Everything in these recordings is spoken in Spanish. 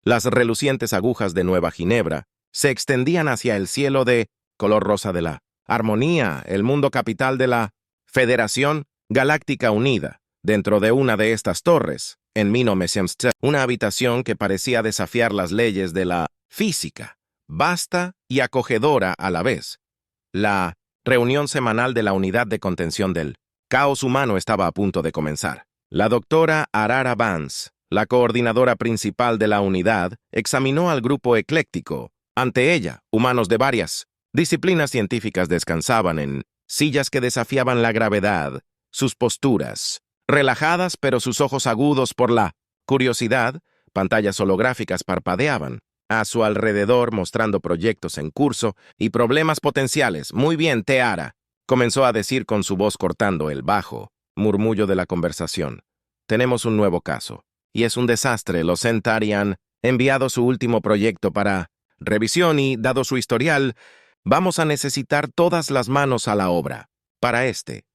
Las relucientes agujas de Nueva Ginebra se extendían hacia el cielo de color rosa de la armonía, el mundo capital de la Federación Galáctica Unida. Dentro de una de estas torres, en Minomesemst, una habitación que parecía desafiar las leyes de la física, vasta y acogedora a la vez. La reunión semanal de la unidad de contención del caos humano estaba a punto de comenzar. La doctora Arara Vance, la coordinadora principal de la unidad, examinó al grupo ecléctico. Ante ella, humanos de varias disciplinas científicas descansaban en sillas que desafiaban la gravedad, sus posturas relajadas, pero sus ojos agudos por la curiosidad, pantallas holográficas parpadeaban a su alrededor mostrando proyectos en curso y problemas potenciales. Muy bien, Teara, comenzó a decir con su voz cortando el bajo murmullo de la conversación. Tenemos un nuevo caso, y es un desastre. Los Centauri han enviado su último proyecto para revisión y, dado su historial, vamos a necesitar todas las manos a la obra. Para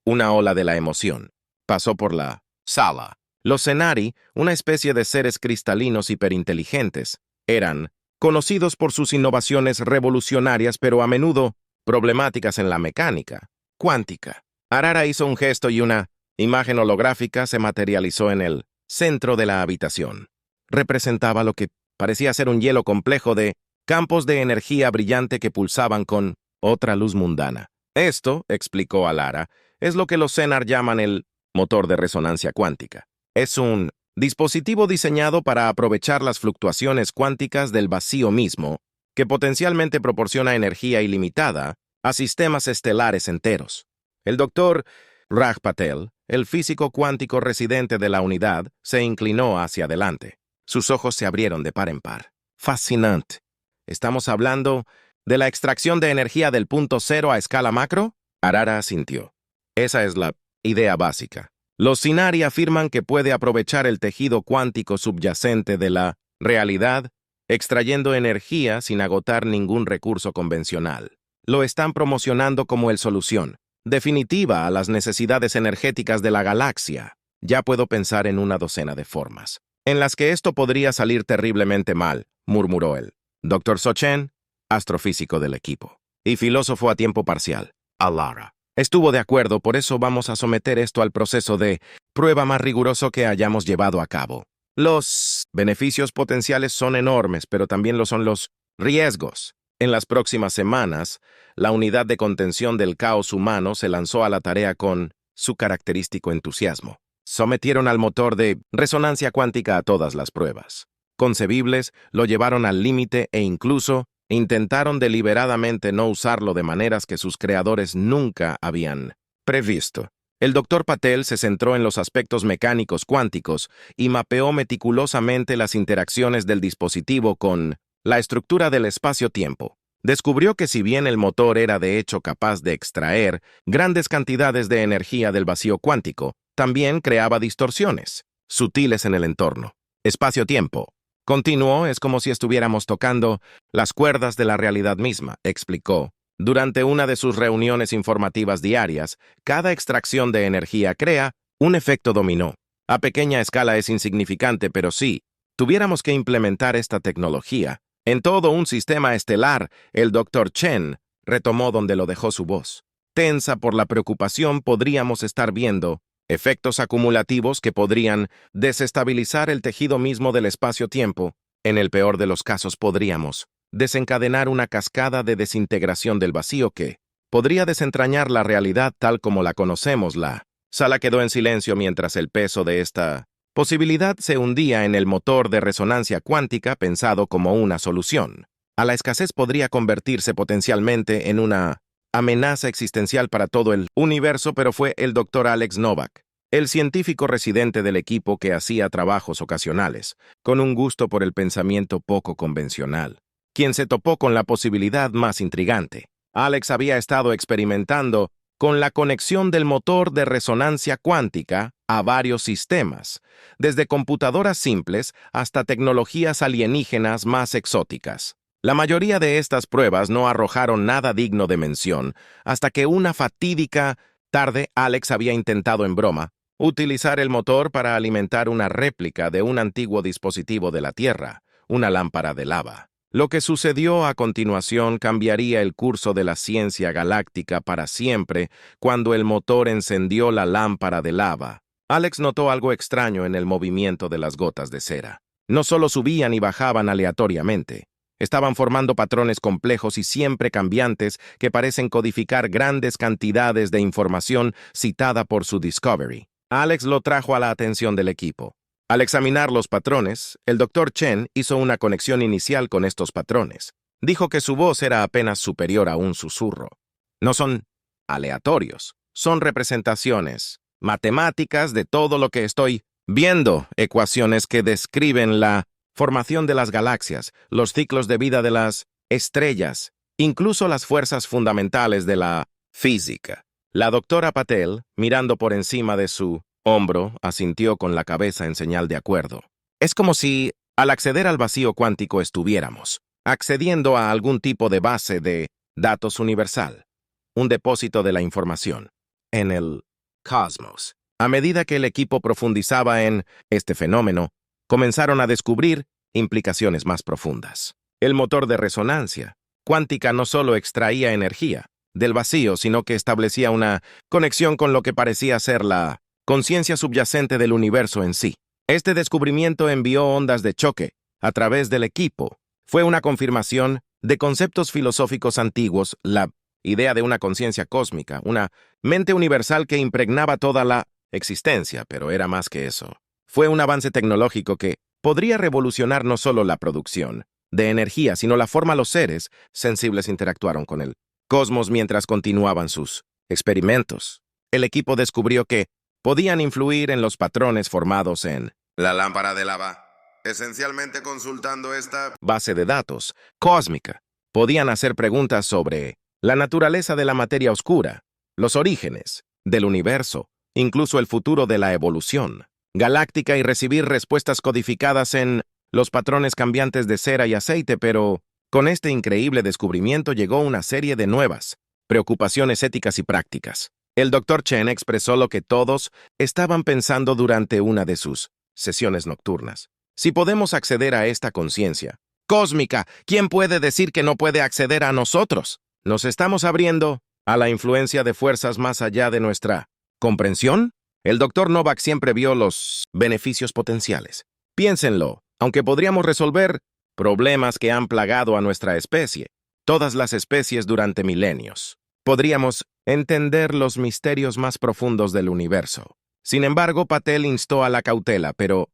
una ola de la emoción pasó por la sala. Los Cenari, una especie de seres cristalinos hiperinteligentes, eran conocidos por sus innovaciones revolucionarias, pero a menudo problemáticas en la mecánica cuántica. Arara hizo un gesto y una imagen holográfica se materializó en el centro de la habitación. Representaba lo que parecía ser un hielo complejo de campos de energía brillante que pulsaban con otra luz mundana. Esto, explicó Alara, es lo que los Zenar llaman el motor de resonancia cuántica. Es un dispositivo diseñado para aprovechar las fluctuaciones cuánticas del vacío mismo, que potencialmente proporciona energía ilimitada a sistemas estelares enteros. El doctor Raj Patel, el físico cuántico residente de la unidad, se inclinó hacia adelante. Sus ojos se abrieron de par en par. Fascinante. ¿Estamos hablando de la extracción de energía del punto cero a escala macro? Arara asintió. Esa es la idea básica. Los Cenari afirman que puede aprovechar el tejido cuántico subyacente de la realidad, extrayendo energía sin agotar ningún recurso convencional. Lo están promocionando como la solución definitiva a las necesidades energéticas de la galaxia. Ya puedo pensar en una docena de formas en las que esto podría salir terriblemente mal, murmuró él. Dr. Sochen, astrofísico del equipo y filósofo a tiempo parcial, Alara, estuvo de acuerdo. Por eso vamos a someter esto al proceso de prueba más riguroso que hayamos llevado a cabo. Los beneficios potenciales son enormes, pero también lo son los riesgos. En las próximas semanas, la unidad de contención del caos humano se lanzó a la tarea con su característico entusiasmo. Sometieron al motor de resonancia cuántica a todas las pruebas concebibles, lo llevaron al límite e incluso intentaron deliberadamente no usarlo de maneras que sus creadores nunca habían previsto. El Dr. Patel se centró en los aspectos mecánicos cuánticos y mapeó meticulosamente las interacciones del dispositivo con la estructura del espacio-tiempo. Descubrió que si bien el motor era de hecho capaz de extraer grandes cantidades de energía del vacío cuántico, también creaba distorsiones sutiles en el entorno. Espacio-tiempo. Continuó, es como si estuviéramos tocando las cuerdas de la realidad misma, explicó. Durante una de sus reuniones informativas diarias, cada extracción de energía crea un efecto dominó. A pequeña escala es insignificante, pero sí, tuviéramos que implementar esta tecnología en todo un sistema estelar. El Dr. Chen retomó donde lo dejó su voz. Tensa por la preocupación, podríamos estar viendo efectos acumulativos que podrían desestabilizar el tejido mismo del espacio-tiempo. En el peor de los casos podríamos desencadenar una cascada de desintegración del vacío que podría desentrañar la realidad tal como la conocemos. La sala quedó en silencio mientras el peso de esta posibilidad se hundía en el motor de resonancia cuántica pensado como una solución a la escasez. Podría convertirse potencialmente en una amenaza existencial para todo el universo, pero fue el Dr. Alex Novak, el científico residente del equipo que hacía trabajos ocasionales, con un gusto por el pensamiento poco convencional, quien se topó con la posibilidad más intrigante. Alex había estado experimentando con la conexión del motor de resonancia cuántica a varios sistemas, desde computadoras simples hasta tecnologías alienígenas más exóticas. La mayoría de estas pruebas no arrojaron nada digno de mención, hasta que una fatídica tarde Alex había intentado en broma utilizar el motor para alimentar una réplica de un antiguo dispositivo de la Tierra, una lámpara de lava. Lo que sucedió a continuación cambiaría el curso de la ciencia galáctica para siempre cuando el motor encendió la lámpara de lava. Alex notó algo extraño en el movimiento de las gotas de cera. No solo subían y bajaban aleatoriamente, estaban formando patrones complejos y siempre cambiantes que parecen codificar grandes cantidades de información citada por su Discovery. Alex lo trajo a la atención del equipo. Al examinar los patrones, el Dr. Chen hizo una conexión inicial con estos patrones. Dijo que su voz era apenas superior a un susurro. No son aleatorios, son representaciones matemáticas de todo lo que estoy viendo, ecuaciones que describen la formación de las galaxias, los ciclos de vida de las estrellas, incluso las fuerzas fundamentales de la física. La doctora Patel, mirando por encima de su hombro, asintió con la cabeza en señal de acuerdo. Es como si, al acceder al vacío cuántico, estuviéramos accediendo a algún tipo de base de datos universal, un depósito de la información, en el cosmos. A medida que el equipo profundizaba en este fenómeno, comenzaron a descubrir implicaciones más profundas. El motor de resonancia cuántica no solo extraía energía del vacío, sino que establecía una conexión con lo que parecía ser la conciencia subyacente del universo en sí. Este descubrimiento envió ondas de choque a través del equipo. Fue una confirmación de conceptos filosóficos antiguos, la idea de una conciencia cósmica, una mente universal que impregnaba toda la existencia, pero era más que eso. Fue un avance tecnológico que podría revolucionar no solo la producción de energía, sino la forma los seres sensibles interactuaron con el cosmos mientras continuaban sus experimentos. El equipo descubrió que podían influir en los patrones formados en la lámpara de lava. Esencialmente consultando esta base de datos cósmica, podían hacer preguntas sobre la naturaleza de la materia oscura, los orígenes del universo, incluso el futuro de la evolución galáctica y recibir respuestas codificadas en los patrones cambiantes de cera y aceite, pero con este increíble descubrimiento llegó una serie de nuevas preocupaciones éticas y prácticas. El Dr. Chen expresó lo que todos estaban pensando durante una de sus sesiones nocturnas. Si podemos acceder a esta conciencia cósmica, ¿quién puede decir que no puede acceder a nosotros? Nos estamos abriendo a la influencia de fuerzas más allá de nuestra comprensión. El Dr. Novak siempre vio los beneficios potenciales. Piénsenlo, aunque podríamos resolver problemas que han plagado a nuestra especie, todas las especies durante milenios, podríamos entender los misterios más profundos del universo. Sin embargo, Patel instó a la cautela, pero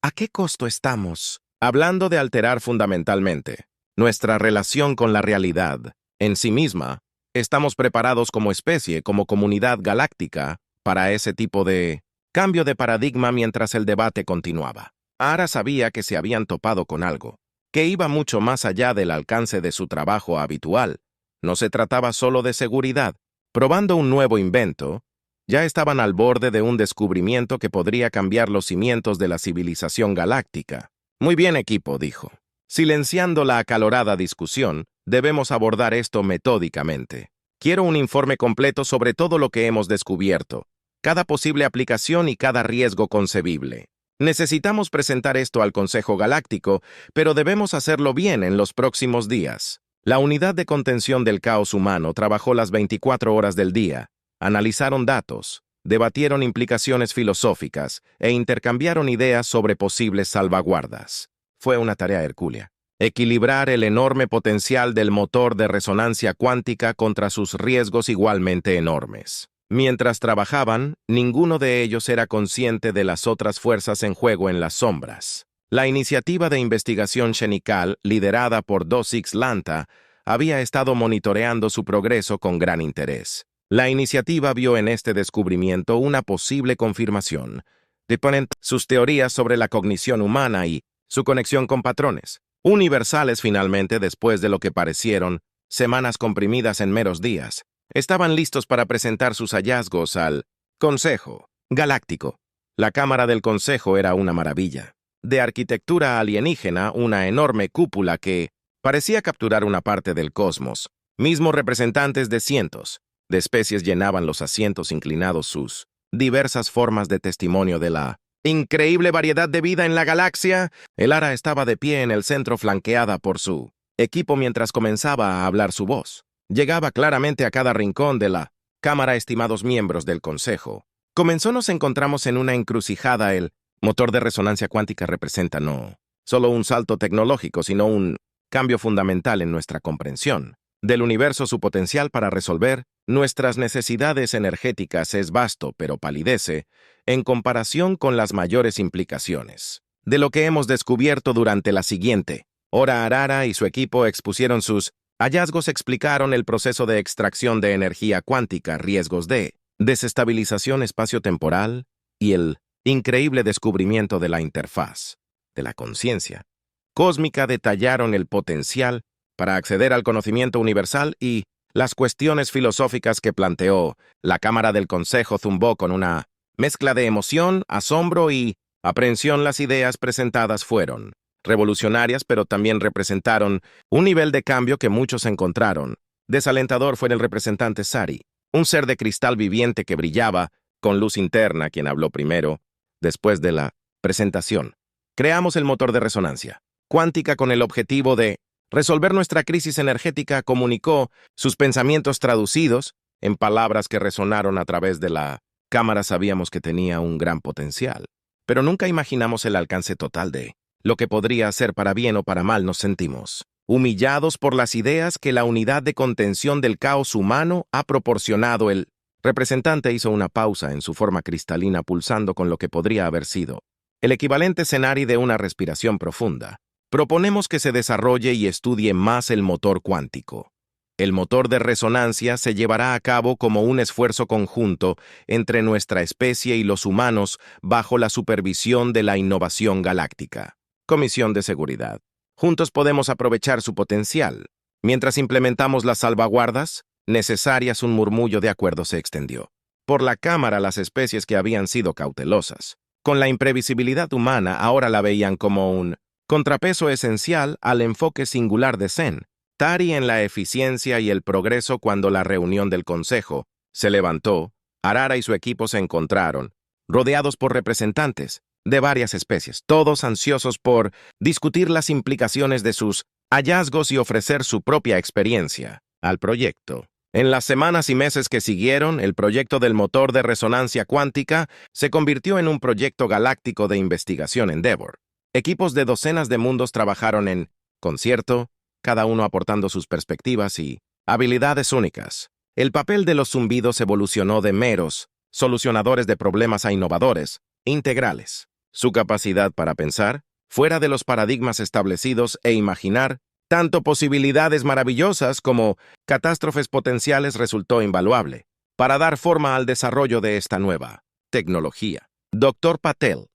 ¿a qué costo estamos hablando de alterar fundamentalmente nuestra relación con la realidad en sí misma? ¿Estamos preparados como especie, como comunidad galáctica, para ese tipo de cambio de paradigma mientras el debate continuaba? Ara sabía que se habían topado con algo que iba mucho más allá del alcance de su trabajo habitual. No se trataba solo de seguridad. Probando un nuevo invento, ya estaban al borde de un descubrimiento que podría cambiar los cimientos de la civilización galáctica. Muy bien, equipo, dijo. Silenciando la acalorada discusión, debemos abordar esto metódicamente. Quiero un informe completo sobre todo lo que hemos descubierto, cada posible aplicación y cada riesgo concebible. Necesitamos presentar esto al Consejo Galáctico, pero debemos hacerlo bien en los próximos días. La unidad de contención del caos humano trabajó las 24 horas del día, analizaron datos, debatieron implicaciones filosóficas e intercambiaron ideas sobre posibles salvaguardas. Fue una tarea hercúlea. Equilibrar el enorme potencial del motor de resonancia cuántica contra sus riesgos igualmente enormes. Mientras trabajaban, ninguno de ellos era consciente de las otras fuerzas en juego en las sombras. La iniciativa de investigación Xenical, liderada por 2X Lanta, había estado monitoreando su progreso con gran interés. La iniciativa vio en este descubrimiento una posible confirmación de sus teorías sobre la cognición humana y su conexión con patrones universales. Finalmente, después de lo que parecieron semanas comprimidas en meros días, estaban listos para presentar sus hallazgos al Consejo Galáctico. La cámara del Consejo era una maravilla. De arquitectura alienígena, una enorme cúpula que parecía capturar una parte del cosmos. Mismos representantes de cientos de especies llenaban los asientos inclinados, sus diversas formas de testimonio de la increíble variedad de vida en la galaxia. El Ara estaba de pie en el centro flanqueada por su equipo mientras comenzaba a hablar su voz. Llegaba claramente a cada rincón de la cámara, estimados miembros del Consejo. Nos encontramos en una encrucijada. El motor de resonancia cuántica representa no solo un salto tecnológico, sino un cambio fundamental en nuestra comprensión del universo. Su potencial para resolver nuestras necesidades energéticas es vasto, pero palidece en comparación con las mayores implicaciones de lo que hemos descubierto durante la siguiente hora. Arara y su equipo expusieron sus hallazgos, explicaron el proceso de extracción de energía cuántica, riesgos de desestabilización espaciotemporal y el increíble descubrimiento de la interfaz de la conciencia cósmica. Detallaron el potencial para acceder al conocimiento universal y las cuestiones filosóficas que planteó. La Cámara del Consejo zumbó con una mezcla de emoción, asombro y aprehensión. Las ideas presentadas fueron revolucionarias, pero también representaron un nivel de cambio que muchos encontraron desalentador. Fue el representante Sari, un ser de cristal viviente que brillaba con luz interna, quien habló primero. Después de la presentación, creamos el motor de resonancia cuántica con el objetivo de resolver nuestra crisis energética. Comunicó sus pensamientos traducidos en palabras que resonaron a través de la cámara. Sabíamos que tenía un gran potencial, pero nunca imaginamos el alcance total de lo que podría hacer. Para bien o para mal, nos sentimos humillados por las ideas que la unidad de contención del caos humano ha proporcionado. El representante hizo una pausa en su forma cristalina, pulsando con lo que podría haber sido el equivalente escenario de una respiración profunda. Proponemos que se desarrolle y estudie más el motor cuántico. El motor de resonancia se llevará a cabo como un esfuerzo conjunto entre nuestra especie y los humanos bajo la supervisión de la innovación galáctica. Comisión de Seguridad. Juntos podemos aprovechar su potencial. Mientras implementamos las salvaguardas necesarias, un murmullo de acuerdo se extendió por la cámara. Las especies que habían sido cautelosas con la imprevisibilidad humana ahora la veían como un contrapeso esencial al enfoque singular de Zen, Tari, en la eficiencia y el progreso. Cuando la reunión del Consejo se levantó, Arara y su equipo se encontraron rodeados por representantes de varias especies, todos ansiosos por discutir las implicaciones de sus hallazgos y ofrecer su propia experiencia al proyecto. En las semanas y meses que siguieron, el proyecto del motor de resonancia cuántica se convirtió en un proyecto galáctico de investigación Endeavor. Equipos de docenas de mundos trabajaron en concierto, cada uno aportando sus perspectivas y habilidades únicas. El papel de los zumbidos evolucionó de meros solucionadores de problemas a innovadores, integrales. Su capacidad para pensar fuera de los paradigmas establecidos e imaginar tanto posibilidades maravillosas como catástrofes potenciales resultó invaluable para dar forma al desarrollo de esta nueva tecnología. Dr. Patel.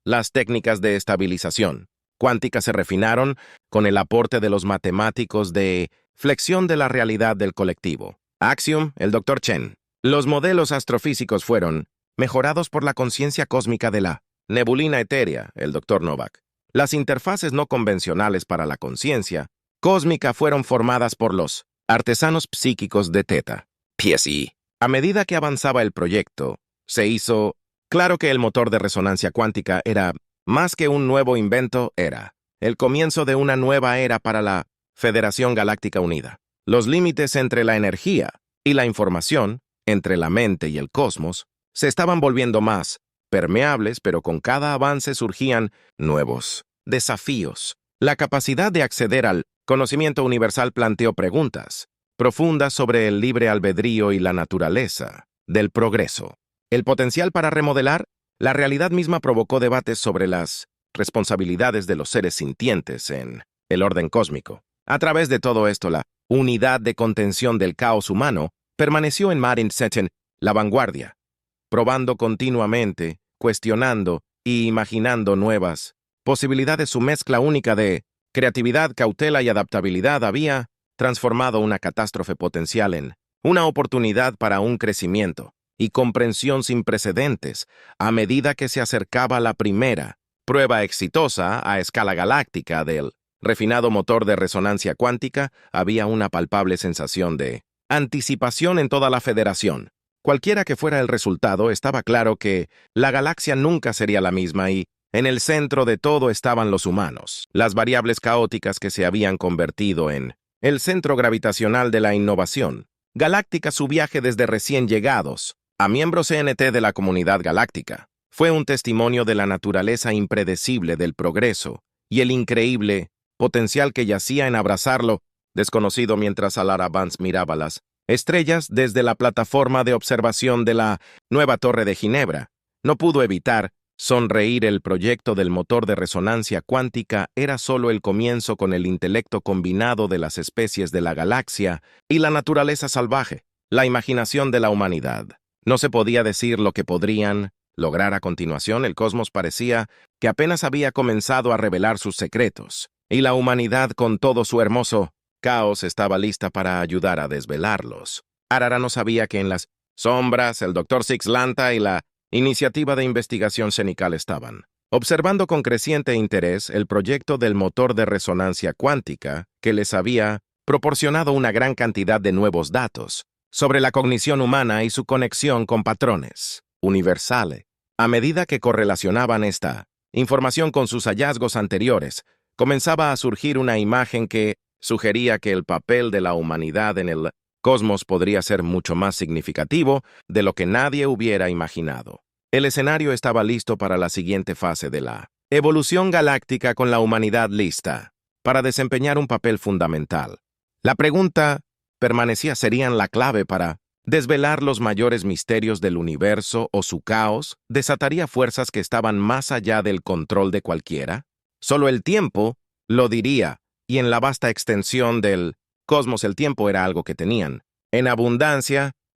Las técnicas de estabilización cuántica se refinaron con el aporte de los matemáticos de flexión de la realidad del colectivo. Axiom, el Dr. Chen. Los modelos astrofísicos fueron mejorados por la conciencia cósmica de la nebulina etérea, el Dr. Novak. Las interfaces no convencionales para la conciencia cósmica fueron formadas por los artesanos psíquicos de Theta, PSI. A medida que avanzaba el proyecto, se hizo claro que el motor de resonancia cuántica era más que un nuevo invento, era el comienzo de una nueva era para la Federación Galáctica Unida. Los límites entre la energía y la información, entre la mente y el cosmos, se estaban volviendo más permeables, pero con cada avance surgían nuevos desafíos. La capacidad de acceder al conocimiento universal planteó preguntas profundas sobre el libre albedrío y la naturaleza del progreso. El potencial para remodelar la realidad misma provocó debates sobre las responsabilidades de los seres sintientes en el orden cósmico. A través de todo esto, la unidad de contención del caos humano permaneció en Marin Sechen, la vanguardia, probando continuamente, cuestionando y imaginando nuevas posibilidades. Su mezcla única de creatividad, cautela y adaptabilidad había transformado una catástrofe potencial en una oportunidad para un crecimiento y comprensión sin precedentes. A medida que se acercaba la primera prueba exitosa a escala galáctica del refinado motor de resonancia cuántica, había una palpable sensación de anticipación en toda la Federación. Cualquiera que fuera el resultado, estaba claro que la galaxia nunca sería la misma y, en el centro de todo estaban los humanos, las variables caóticas que se habían convertido en el centro gravitacional de la innovación. Galáctica, su viaje desde recién llegados a miembros CNT de la comunidad galáctica, fue un testimonio de la naturaleza impredecible del progreso y el increíble potencial que yacía en abrazarlo desconocido mientras Alara Vance miraba las estrellas desde la plataforma de observación de la nueva Torre de Ginebra. No pudo evitar sonreír. El proyecto del motor de resonancia cuántica era solo el comienzo con el intelecto combinado de las especies de la galaxia y la naturaleza salvaje, la imaginación de la humanidad. No se podía decir lo que podrían lograr a continuación. El cosmos parecía que apenas había comenzado a revelar sus secretos, y la humanidad con todo su hermoso caos estaba lista para ayudar a desvelarlos. Arara no sabía que en las sombras el Dr. Six Lanta y la iniciativa de investigación cenical estaban observando con creciente interés el proyecto del motor de resonancia cuántica que les había proporcionado una gran cantidad de nuevos datos sobre la cognición humana y su conexión con patrones universales. A medida que correlacionaban esta información con sus hallazgos anteriores, comenzaba a surgir una imagen que sugería que el papel de la humanidad en el cosmos podría ser mucho más significativo de lo que nadie hubiera imaginado. El escenario estaba listo para la siguiente fase de la evolución galáctica, con la humanidad lista para desempeñar un papel fundamental. La pregunta permanecía: ¿serían la clave para desvelar los mayores misterios del universo o su caos desataría fuerzas que estaban más allá del control de cualquiera? Solo el tiempo lo diría, y en la vasta extensión del cosmos el tiempo era algo que tenían en abundancia